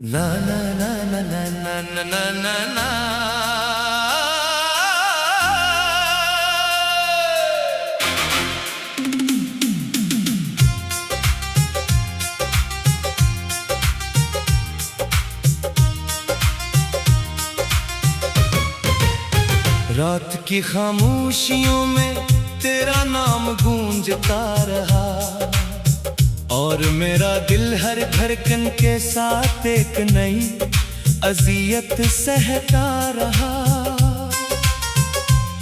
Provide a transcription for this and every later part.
ना ना ना ना ना ना ना ना ना ना। रात की खामोशियों में तेरा नाम गूंजता रहा और मेरा दिल हर धड़कन के साथ एक नई अज़ियत सहता रहा।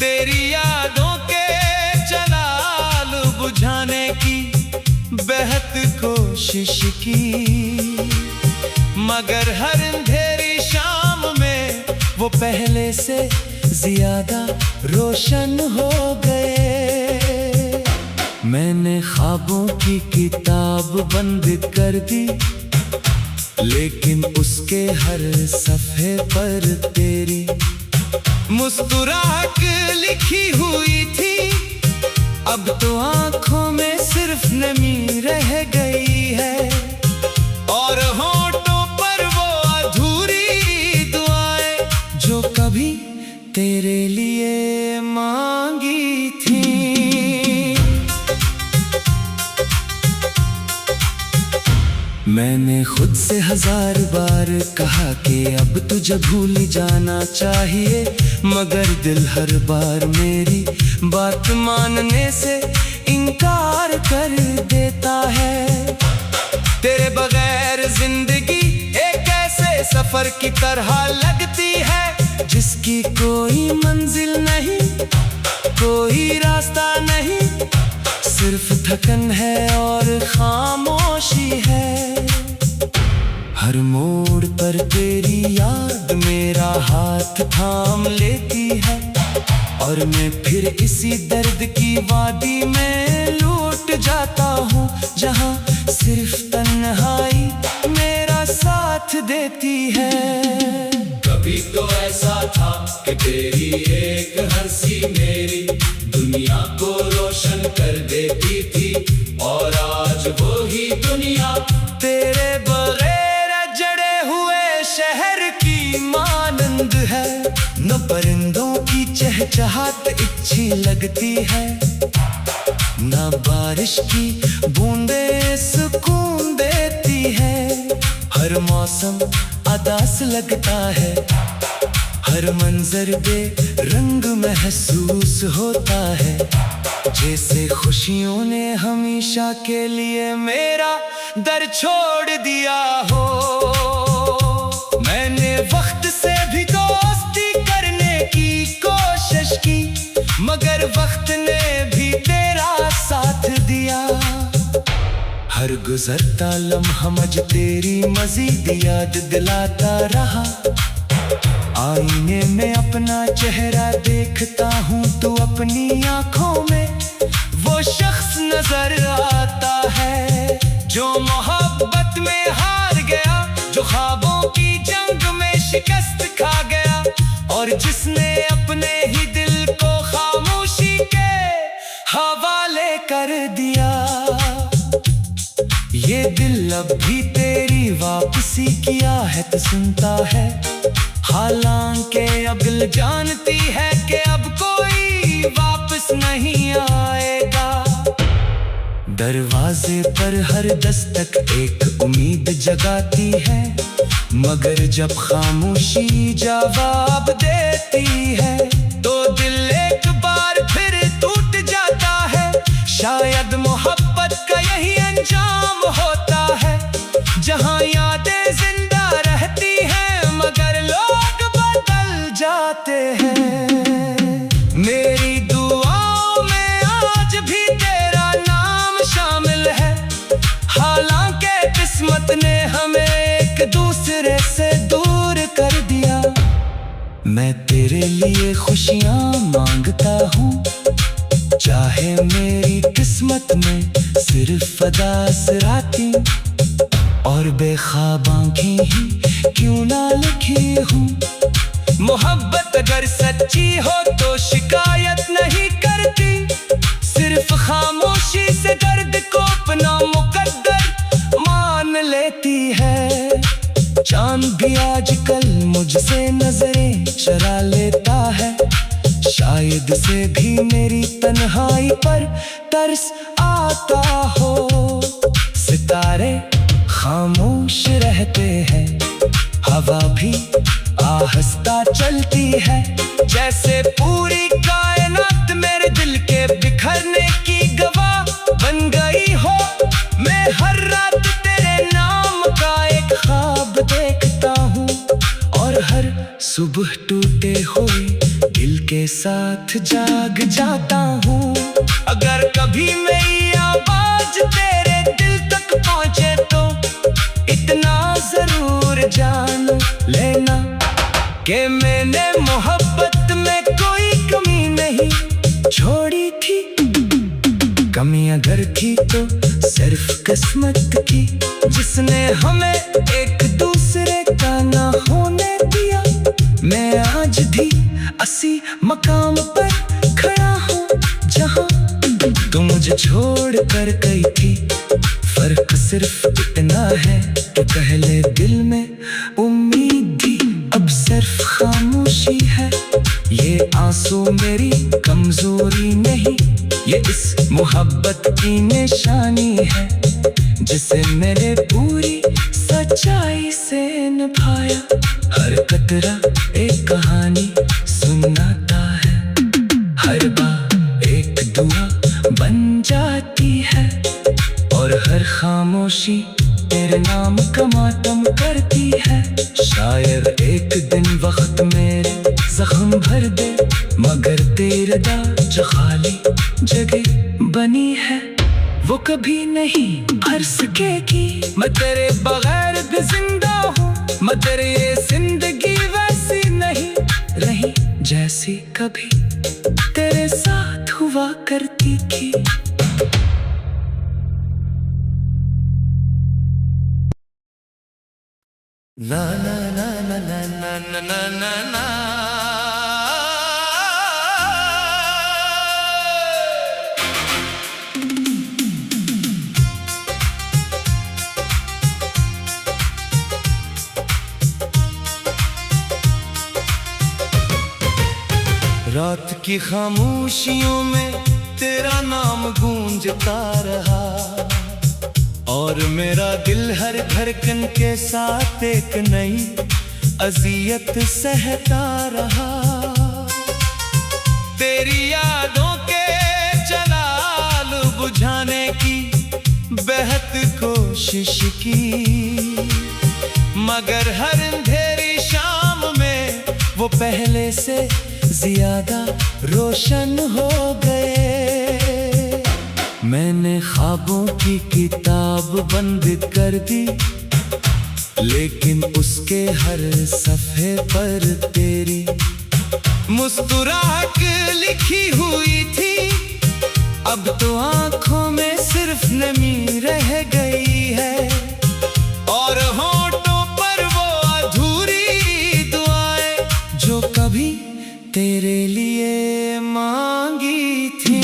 तेरी यादों के जलाल बुझाने की बेहद कोशिश की, मगर हर अंधेरी शाम में वो पहले से ज्यादा रोशन हो गए। मैंने ख्वाबों की किताब बंद कर दी, लेकिन उसके हर सफ़े पर तेरी मुस्कुराहट लिखी हुई थी। अब तो आंखों में सिर्फ नमी रह गई है और होंठों पर वो अधूरी दुआएं जो कभी तेरे लिए मांगी थी। मैंने खुद से 1000 बार कहा कि अब तुझे भूल जाना चाहिए, मगर दिल हर बार मेरी बात मानने से इनकार कर देता है। तेरे बगैर जिंदगी एक ऐसे सफर की तरह लगती है जिसकी कोई मंजिल नहीं, कोई रास्ता नहीं, सिर्फ थकन है और खामोशी है। हर मोड़ पर तेरी याद मेरा हाथ थाम लेती है और मैं फिर इसी दर्द की वादी में लौट जाता हूँ, जहाँ सिर्फ तन्हाई मेरा साथ देती है। कभी तो ऐसा था कि तेरी एक हंसी मेरी दुनिया को रोशन कर देती थी, और आज वो ही दुनिया तेरे बगैर जड़े हुए शहर की मानंद है। न परिंदों की चहचहाट अच्छी लगती है, न बारिश की बूंदें सुकून देती है। हर मौसम उदास लगता है, हर मंजर बे रंग महसूस होता है, जैसे खुशियों ने हमेशा के लिए मेरा दर छोड़ दिया हो। मैंने वक्त से भी दोस्ती करने की कोशिश की, मगर वक्त ने भी तेरा साथ दिया। हर गुजरता लम्हा मुझे तेरी मजीद याद दिलाता रहा। आईने में अपना चेहरा देखता हूँ तो अपनी आंखों में वो शख्स नजर आता है जो मोहब्बत में हार गया, जो ख्वाबों की जंग में शिकस्त खा गया, और जिसने अपने ही दिल को खामोशी के हवाले कर दिया। ये दिल अब भी तेरी वापसी की आहट सुनता है, हालांकि अब दिल जानती है कि अब कोई वापस नहीं आएगा। दरवाजे पर हर दस्तक एक उम्मीद जगाती है, मगर जब खामोशी जवाब देती है तो दिल एक बार फिर टूट जाता है। शायद मोहब्बत का यही अंजाम होता है, जहाँ यादें जिंदा रहती हैं मगर लोग बदल जाते हैं। मेरी दुआओं में आज भी तेरा नाम शामिल है, हालांकि किस्मत ने हमें एक दूसरे से दूर कर दिया। मैं तेरे लिए खुशियाँ मांगता हूँ, चाहे मेरी किस्मत में सिर्फ अदासराती और बेख्वाब आँखें ही क्यों ना लिखी हूँ। मोहब्बत अगर सच्ची हो तो शिकायत नहीं करती, सिर्फ खामोशी से दर्द को अपना मुकद्दर मान लेती है। चांद भी आजकल मुझसे नजरें चुरा लेता है। शायद से भी मेरी तन्हाई पर तरस आता हो। सितारे खामोश रहते हैं, हवा भी आहिस्ता चलती है, जैसे पूरी कायनात मेरे दिल के बिखरने की गवाह बन गई हो। मैं हर रात तेरे नाम का एक ख्वाब देखता हूँ, और हर सुबह टूटे हुए दिल के साथ जाग जाता हूँ। अगर कभी मेरी आवाज तेरे दिल तक पहुँचे तो इतना जरूर जान लेना कि मैंने मोहब्बत में कोई कमी नहीं छोड़ी थी। कमी अगर थी तो सिर्फ किस्मत की, जिसने हमें एक दूसरे का ना होने दिया। मैं आज भी उसी मकाम पर खड़ा हूँ जहाँ तू मुझे छोड़ कर गई थी। फर्क सिर्फ इतना है कि पहले दिल में उम्मीद थी, अब सिर्फ खामोशी है। ये आंसू मेरी कमजोरी नहीं, ये इस मोहब्बत की निशानी है, जिसे मैंने पूरी सच्चाई से निभाया। हर कतरा एक कहानी सुनाता है, हर बार एक दुआ बन जाती है, और हर खामोशी तेरे नाम का मातम करती है। शायद एक दिन वक्त मेरे जख्म भर दे, मगर तेरे जो खाली जगह बनी है वो कभी नहीं भर सकेगी। मैं तेरे बगैर भी जिंदा हूँ, मगर ये जिंदगी वैसी नहीं रही जैसी कभी तेरे साथ हुआ करती थी। ना ना ना ना ना ना ना ना ना ना। रात की खामोशियों में तेरा नाम गूंजता रहा, और मेरा दिल हर धड़कन के साथ एक नई अजियत सहता रहा। तेरी यादों के जलाल बुझाने की बेहद कोशिश की, मगर हर अंधेरी शाम में वो पहले से ज्यादा रोशन हो गए। मैंने ख्वाबों की किताब बंद कर दी, लेकिन उसके हर सफ़े पर तेरी मुस्कुराहट लिखी हुई थी। अब तो आंखों में सिर्फ नमी रह गई है, और होंठों पर वो अधूरी दुआएं जो कभी तेरे लिए मांगी थी।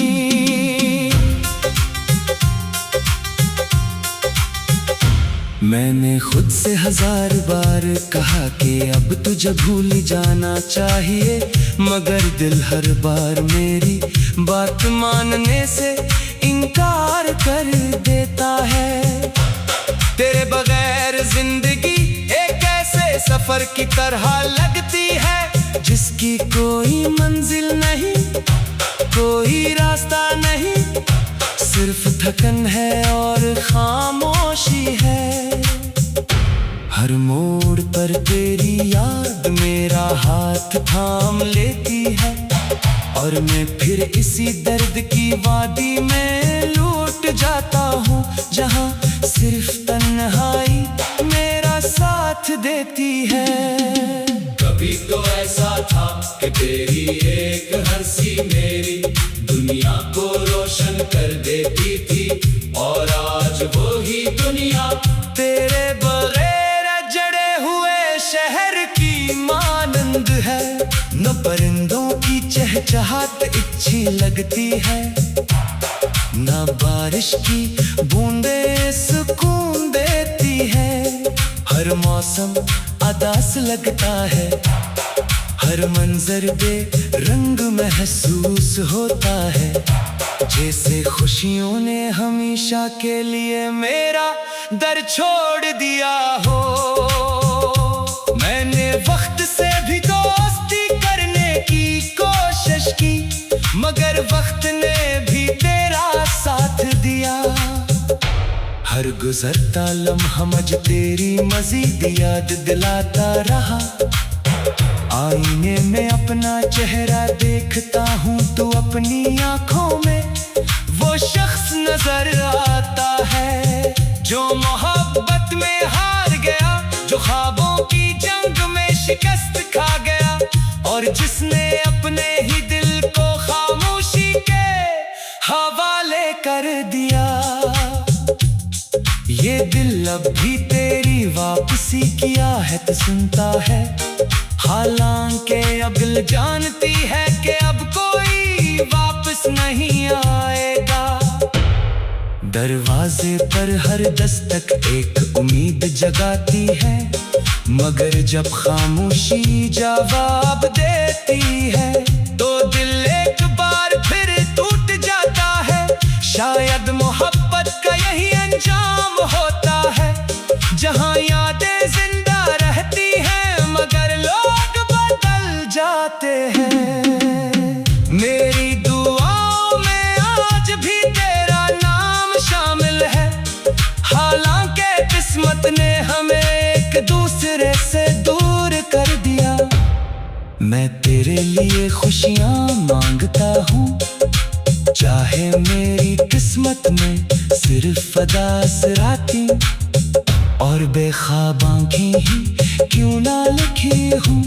मैंने खुद से 1000 बार कहा कि अब तुझे भूल जाना चाहिए, मगर दिल हर बार मेरी बात मानने से इनकार कर देता है। तेरे बगैर जिंदगी एक ऐसे सफर की तरह लगती है, जिसकी कोई मंजिल नहीं, कोई रास्ता नहीं, सिर्फ थकन है और खामोशी है। हर मोड़ पर तेरी याद मेरा हाथ थाम लेती है, और मैं फिर इसी दर्द की वादी में लूट जाता हूँ, जहाँ सिर्फ तन्हाई मेरा साथ देती है। कभी तो ऐसा था कि तेरी एक हंसी मेरी दुनिया को रोशन कर देती थी, और आज वो ही दुनिया तेरे बगैर जड़े हुए शहर की मानंद है। न परिंदों की चहचहाट अच्छी लगती है, न बारिश की बूंदें सुकून देती है। हर मौसम आदास लगता है। हर मंजर बे रंग महसूस होता है, जैसे खुशियों ने हमेशा के लिए मेरा दर छोड़ दिया हो। मैंने वक्त से भी दोस्ती करने की कोशिश की, मगर वक्त ने भी तेरा साथ दिया। हर गुजरता लम्हा मुझे तेरी मजीद याद दिलाता रहा। आईने में अपना चेहरा देखता हूँ तो अपनी आंखों में वो शख्स नजर आता है, जो मोहब्बत में हार गया, जो ख्वाबों की जंग में शिकस्त खा गया, और जिसने अपने ही दिल को खामोशी के हवाले कर दिया। ये दिल अब भी तेरी वापसी की आहट सुनता है, हालांकि अब दिल जानती है कि अब कोई वापस नहीं आएगा। दरवाजे पर हर दस्तक एक उम्मीद जगाती है, मगर जब खामोशी जवाब देती है तो दिल एक बार फिर टूट जाता है। शायद मोहब्बत का यही अंजाम होता है, जहां यादें जिंदा रहती हैं मगर लोग बदल जाते हैं। मेरी दुआओं में आज भी तेरा नाम शामिल है, हालांकि किस्मत ने हमें एक दूसरे से दूर कर दिया। मैं तेरे लिए खुशियां मांगता हूँ, चाहे मेरी किस्मत में सिर्फ अदासराती और बेख्वाब आँखें ही क्यों ना लिखी हूँ।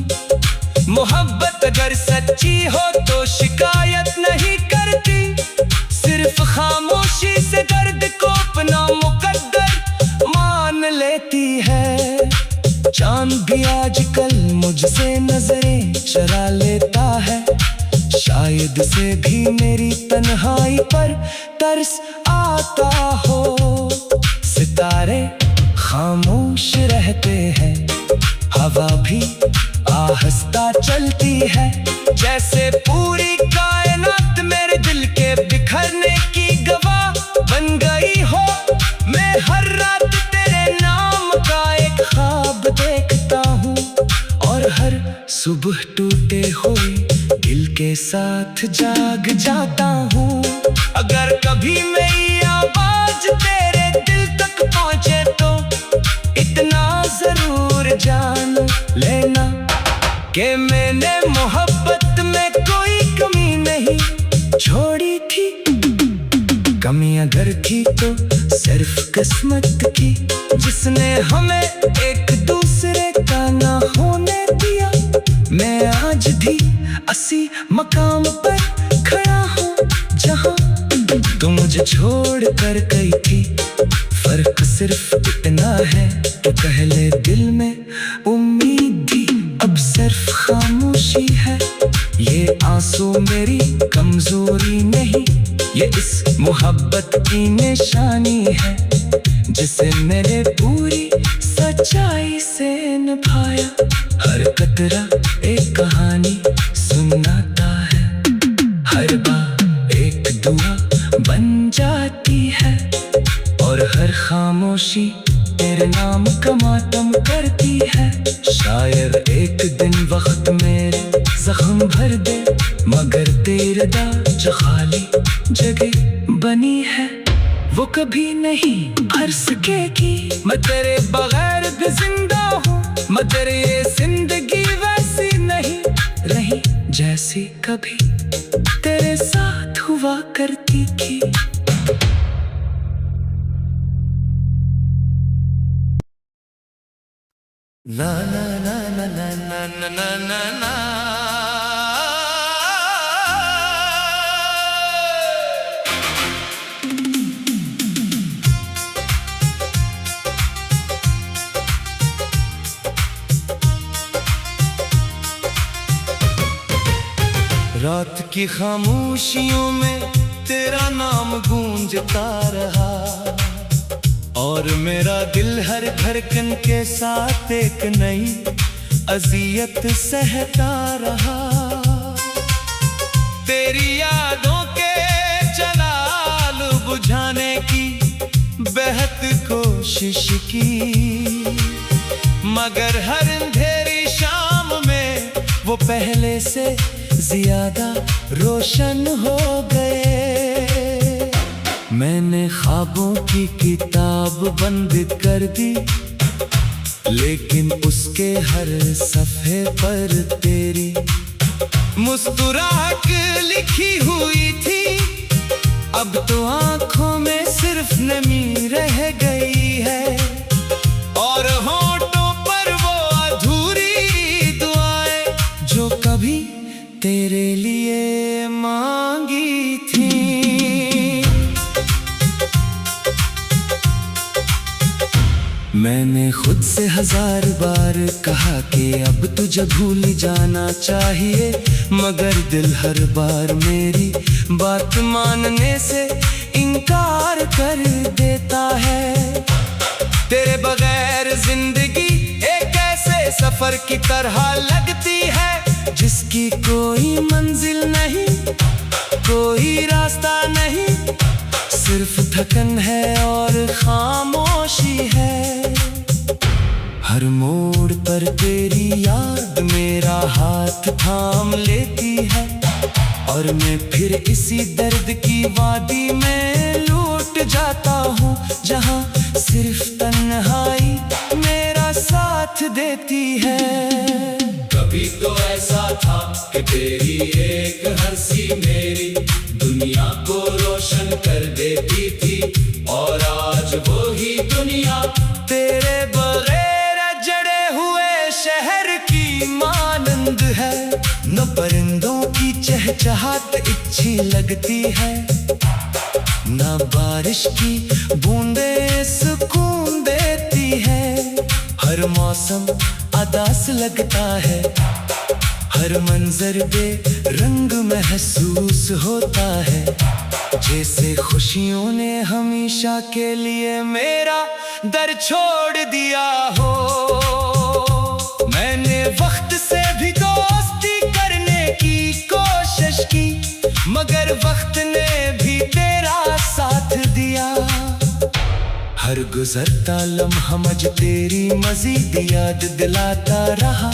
मोहब्बत अगर सच्ची हो तो शिकायत नहीं करती, सिर्फ खामोशी से दर्द को अपना मुकद्दर मान लेती है। चांद भी आजकल मुझसे नजरें चुरा लेता है, शायद से भी मेरी तन्हाई पर तरस आता हो। सितारे खामोश रहते हैं, हवा भी आहिस्ता चलती है, जैसे पूरी कायनात मेरे दिल के बिखरने की गवाह बन गई हो। मैं हर रात तेरे नाम का एक ख्वाब देखता हूँ, और हर सुबह टूटे हुए दिल के साथ जाग जाता हूँ। अगर कभी मेरी आवाज तेरे दिल तक पहुँचे तो इतना जरूर जान लेना कि मैंने मोहब्बत में कोई कमी नहीं छोड़ी थी। कमी अगर थी तो सिर्फ किस्मत की, जिसने हमें एक दूसरे का ना होने दिया। मैं आज भी उसी मकाम पर खड़ा हूँ जहाँ तू मुझे छोड़ कर गई थी। फर्क सिर्फ इतना है कि पहले दिल में उम्मीद थी, अब सिर्फ खामोशी है। ये आंसू मेरी कमजोरी नहीं, ये इस मोहब्बत की निशानी है, जिसे मैंने पूरी सच्चाई से निभाया। हर कतरा एक कहानी सुनाता है, हर बार एक दुआ बन जाती है, और हर खामोशी तेरे नाम का मातम करती है। शायद एक दिन वक्त मेरे जख्म भर दे, मगर तेरे जो खाली जगह बनी है वो कभी नहीं भर सकेगी। मैं तेरे बगैर भी जिंदा हूँ, मगर ये जिंदगी वैसी नहीं रही जैसी कभी तेरे साथ हुआ करती थी। ना ना ना ना ना ना ना ना ना ना। रात की खामोशियों में तेरा नाम गूंजता रहा, और मेरा दिल हर धड़कन के साथ एक नई अजियत सहता रहा। तेरी यादों के जलाल बुझाने की बेहद कोशिश की, मगर हर अंधेरी शाम में वो पहले से ज्यादा रोशन हो गए। मैंने ख्वाबों की किताब बंद कर दी, लेकिन उसके हर सफ़े पर तेरी मुस्कुराहट लिखी हुई थी। अब तो आंखों में सिर्फ नमी रह गई है, और होठों पर वो अधूरी दुआएं जो कभी तेरे लिए मांगी थी। मैंने खुद से 1000 बार कहा कि अब तुझे भूल जाना चाहिए, मगर दिल हर बार मेरी बात मानने से इनकार कर देता है। तेरे बगैर जिंदगी एक ऐसे सफर की तरह लगती है, जिसकी कोई मंजिल नहीं, कोई रास्ता नहीं, सिर्फ थकन है और खामोशी है। हर मोड़ पर तेरी याद मेरा हाथ थाम लेती है, और मैं फिर इसी दर्द की वादी में लौट जाता हूँ, जहाँ सिर्फ तन्हाई मेरा साथ देती है। कभी तो ऐसा था कि तेरी एक हंसी मेरी दुनिया को रोशन कर देती थी, और आज वो ही दुनिया तेरे बगैर जड़े हुए शहर की मानंद है। न परिंदों की चहचहाट अच्छी लगती है, न बारिश की बूंदें सुकून देती है। हर मौसम उदास लगता है, हर मंजर बेरंग महसूस होता है, जैसे खुशियों ने हमेशा के लिए मेरा दर छोड़ दिया हो। मैंने वक्त से भी दोस्ती करने की कोशिश की, मगर वक्त ने भी तेरा साथ दिया। हर गुजरता लम्हा मुझे तेरी मजीद याद दिलाता रहा।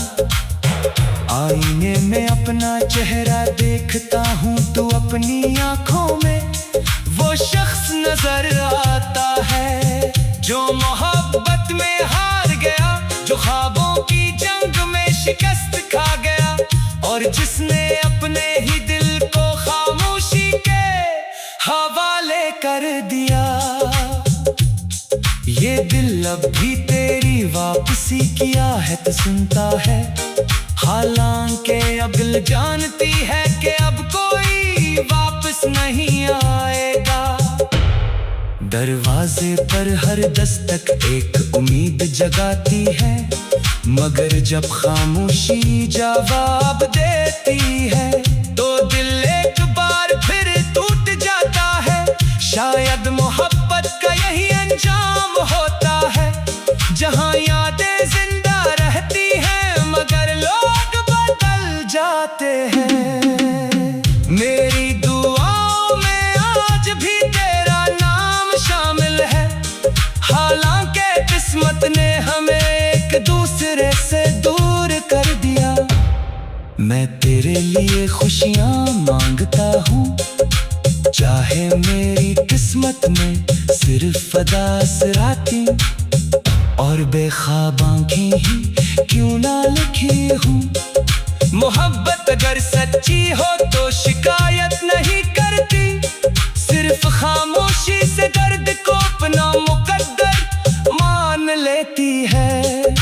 आईने में अपना चेहरा देखता हूँ तो अपनी आंखों में वो शख्स नजर आता है, जो मोहब्बत में हार गया, जो ख्वाबों की जंग में शिकस्त खा गया, और जिसने अपने ही दिल को खामोशी के हवाले कर दिया। ये दिल अब भी तेरी वापसी की आहट सुनता है, हालांकि अब दिल जानती है कि अब कोई वापस नहीं आएगा। दरवाजे पर हर दस्तक एक उम्मीद जगाती है, मगर जब खामोशी जवाब देती है, तो दिल एक बार फिर टूट जाता है। शायद मोहब्बत का यही अंजाम होता है, जहाँ यादें जिंदा रहती हैं, मगर लोग बदल जाते हैं। मेरी दुआओं में आज भी तेरा नाम शामिल है, हालांकि किस्मत ने हमें एक दूसरे से दूर कर दिया। मैं तेरे लिए खुशियाँ मांगता हूँ, चाहे मेरी किस्मत में सिर्फ अदास रातें और बेख्वाब आँखें ही क्यों ना लिखी हूँ। मोहब्बत अगर सच्ची हो तो शिकायत नहीं करती, सिर्फ खामोशी से दर्द को अपना मुकद्दर मान लेती है।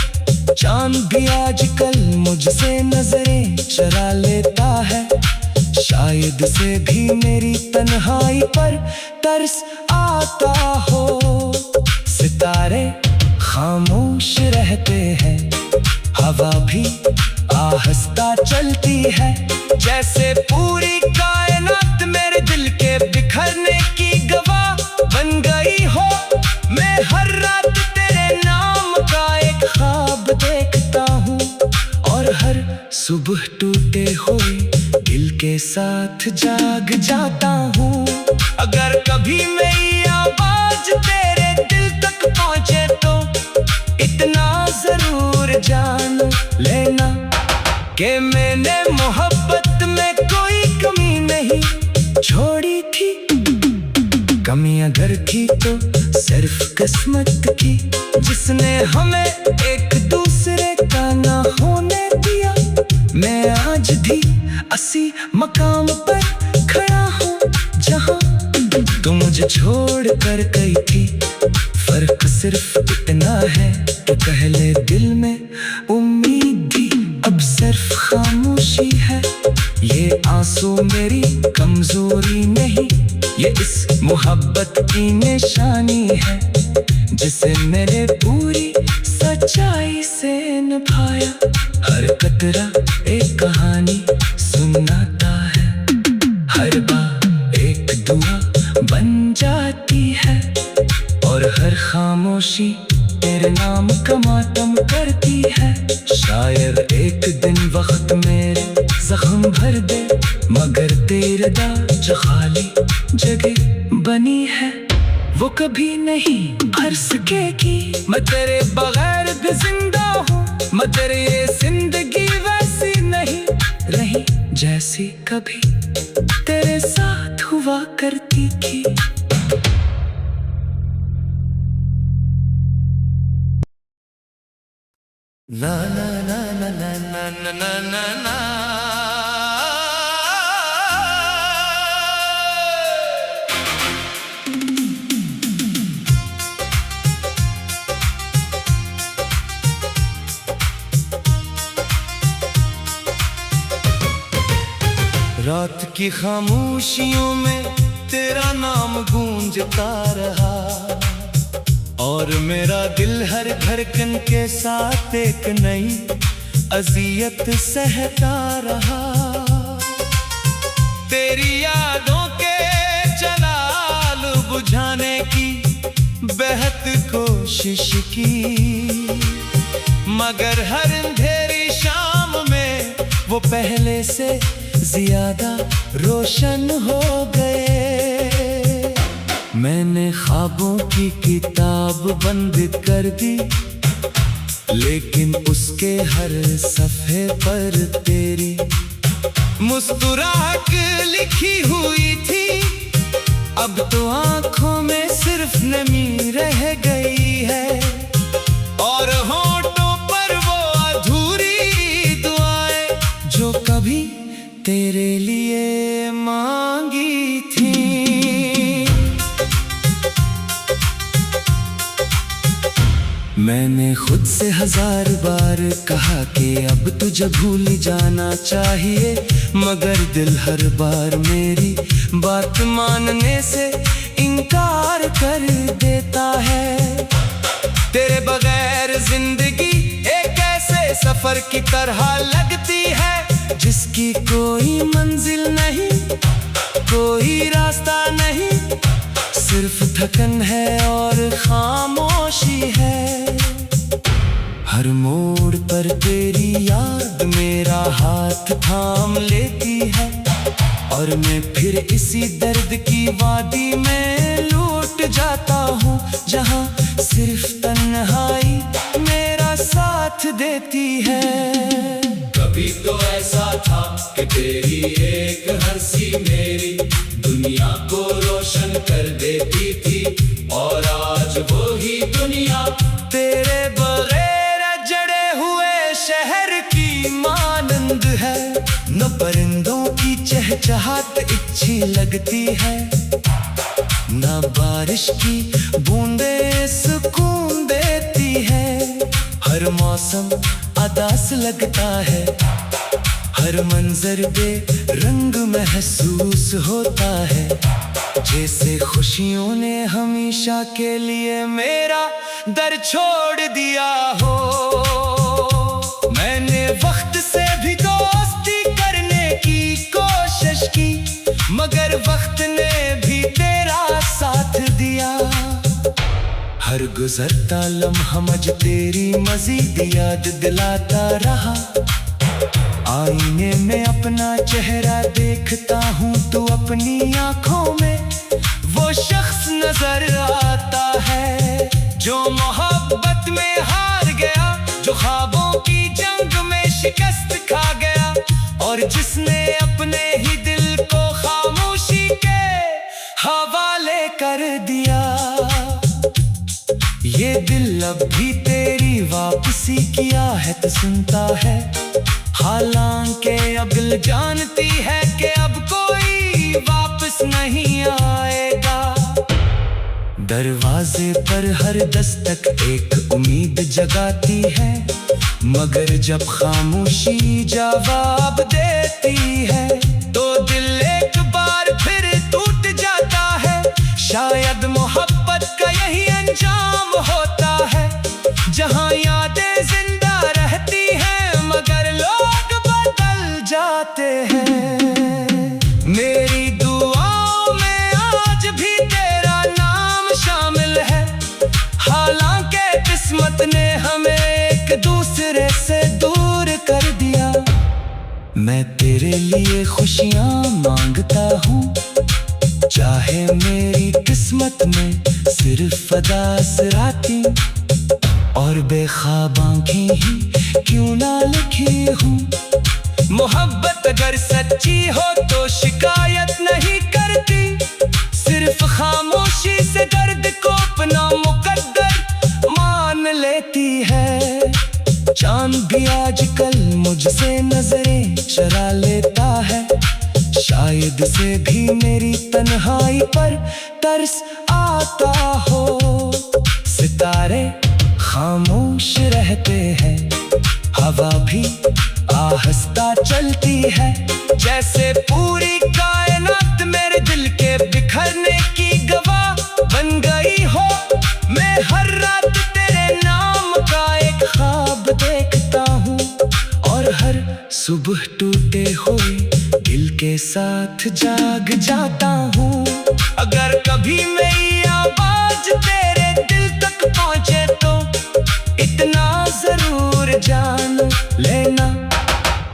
चांद भी आजकल मुझसे नजरें चरा लेता है, शायद से भी मेरी तन्हाई पर तरस आता हो। सितारे खामोश रहते हैं, हवा भी आहिस्ता चलती है, जैसे पूरी कायनात मेरे दिल के बिखरने की गवाह बन गई हो। मैं हर और हर सुबह टूटे हुए दिल के साथ जाग जाता हूँ। अगर कभी मेरी आवाज तेरे दिल तक पहुँचे तो इतना जरूर जान लेना कि मैंने मोहब्बत में कोई कमी नहीं छोड़ी थी। कमी अगर थी तो सिर्फ किस्मत की, जिसने हमें एक दूसरे का ना होने दिया। मैं आज भी उसी मकाम पर खड़ा हूँ जहाँ तू मुझे छोड़ कर गई थी। फर्क सिर्फ इतना है कि पहले दिल में उम्मीद थी, अब सिर्फ खामोशी है। ये आंसू मेरी कमजोरी नहीं, ये इस मोहब्बत की निशानी है जिसे मैंने पूरी सच्चाई से निभाया। हर कतरा एक कहानी सुनाता है, हर बात एक दुआ बन जाती है और हर खामोशी तेरे नाम का मातम करती है। शायद एक दिन वक्त मेरे जख्म भर दे, मगर तेरे दाग खाली जगह बनी है वो कभी नहीं भर सकेगी। मैं तेरे बगैर भी जिंदा हूँ, मगर ये जिंदगी वैसी नहीं रही जैसी कभी तेरे साथ हुआ करती थी। ना ना ना ना ना ना ना ना ना। रात की खामोशियों में तेरा नाम गूंजता रहा और मेरा दिल हर धड़कन के साथ एक नई अजियत सहता रहा। तेरी यादों के जलाल बुझाने की बेहद कोशिश की, मगर हर अंधेरी शाम में वो पहले से ज्यादा रोशन हो गए। मैंने ख्वाबों की किताब बंद कर दी, लेकिन उसके हर सफ़े पर तेरी मुस्कुराहट लिखी हुई थी। अब तो आंखों में सिर्फ नमी रह गई है और होठों पर वो अधूरी दुआएं जो कभी तेरे लिए मांगी थी। मैंने खुद से 1000 बार कहा कि अब तुझे भूल जाना चाहिए, मगर दिल हर बार मेरी बात मानने से इनकार कर देता है। तेरे बगैर जिंदगी एक ऐसे सफर की तरह लगती है जिसकी कोई मंजिल नहीं, कोई रास्ता नहीं, सिर्फ थकन है और खामोशी है। हर मोड़ पर तेरी याद मेरा हाथ थाम लेती है और मैं फिर इसी दर्द की वादी में लौट जाता हूँ जहाँ सिर्फ तन्हाई मेरा साथ देती है। कभी तो ऐसा था कि तेरी एक हंसी मेरी दुनिया को रोशन कर देती थी, और आज वो ही दुनिया तेरे बगैर जड़े हुए शहर की मानंद है। न परिंदों की चहचहाट अच्छी लगती है, न बारिश की बूंदें सुकून देती है। हर मौसम उदास लगता है, हर मंजर बेरंग महसूस होता है, जैसे खुशियों ने हमेशा के लिए मेरा दर छोड़ दिया हो। मैंने वक्त से भी दोस्ती करने की कोशिश की, मगर वक्त ने भी तेरा साथ दिया। हर गुजरता लम्हा मुझे तेरी मजीद याद दिलाता रहा। आईने में अपना चेहरा देखता हूँ तो अपनी आंखों में वो शख्स नजर आता है जो मोहब्बत में हार गया, जो ख्वाबों की जंग में शिकस्त खा गया और जिसने अपने ही दिल को खामोशी के हवाले कर दिया। ये दिल अब भी तेरी वापसी की आहट सुनता है, हालांकि अब दिल जानती है कि अब कोई वापस नहीं आएगा। दरवाजे पर हर दस्तक एक उम्मीद जगाती है, मगर जब खामोशी जवाब देती है तो दिल एक बार फिर टूट जाता है। शायद मोहब्बत का यही अंजाम होता है, जहां यादें जिंदा रहती हैं मगर लोग बदल जाते हैं। मेरी दुआओं में आज भी तेरा नाम शामिल है, हालांकि किस्मत ने हमें एक दूसरे से दूर कर दिया। मैं तेरे लिए खुशियां मांगता हूँ, चाहे मेरी किस्मत में सिर्फ अदासराती और बेख्वाब आंखें ही क्यों ना लिखी हूँ। मोहब्बत अगर सच्ची हो तो शिकायत नहीं करती, सिर्फ खामोशी से दर्द को अपना मुकद्दर मान लेती है। चांद भी आजकल मुझसे नजरें चुरा लेता है, शायद से भी मेरी तन्हाई पर तरस आता हो। सितारे खामोश रहते हैं, हवा भी आहिस्ता चलती है, जैसे पूरी कायनात मेरे दिल के बिखरने की गवाह बन गई हो। मैं हर रात तेरे नाम का एक ख्वाब देखता हूँ और हर सुबह टूटे हुए दिल के साथ जाग जाता हूँ। अगर कभी मेरी आवाज तेरे दिल तक पहुँचे तो इतना जरूर जान लेना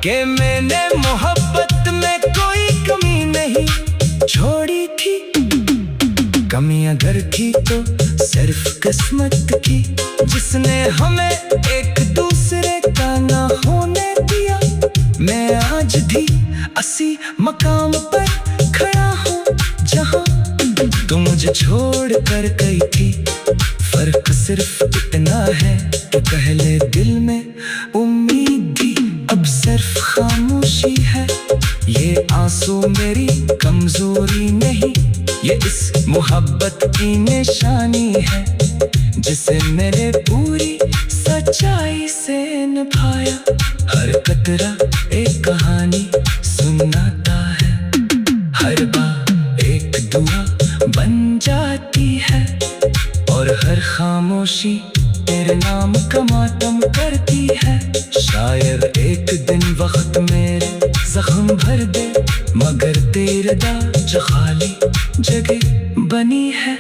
कि मैंने मोहब्बत में कोई कमी नहीं छोड़ी थी। कमी अगर थी तो सिर्फ किस्मत की, जिसने हमें एक दूसरे का ना होने दिया। मैं आज भी उसी मकाम पर खड़ा हूँ जहाँ तू मुझे छोड़ कर गई थी। फर्क सिर्फ इतना है कि पहले दिल में उम्मीद थी, अब सिर्फ खामोशी है। ये आंसू मेरी कमजोरी नहीं, ये इस मोहब्बत की निशानी है जिसे मैंने पूरी सच्चाई से निभाया। हर कतरा एक कहानी सुनाता है, हर बार एक दुआ बन जाती है और हर खामोशी तेरे नाम का मातम करती है। शायद एक दिन वक्त मेरे जख्म भर दे, मगर तेरे जो खाली जगह बनी है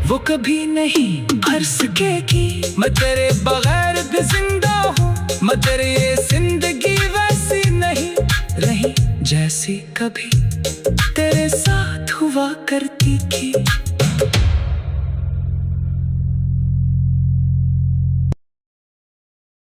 वो कभी नहीं भर सकेगी। मैं तेरे बगैर भी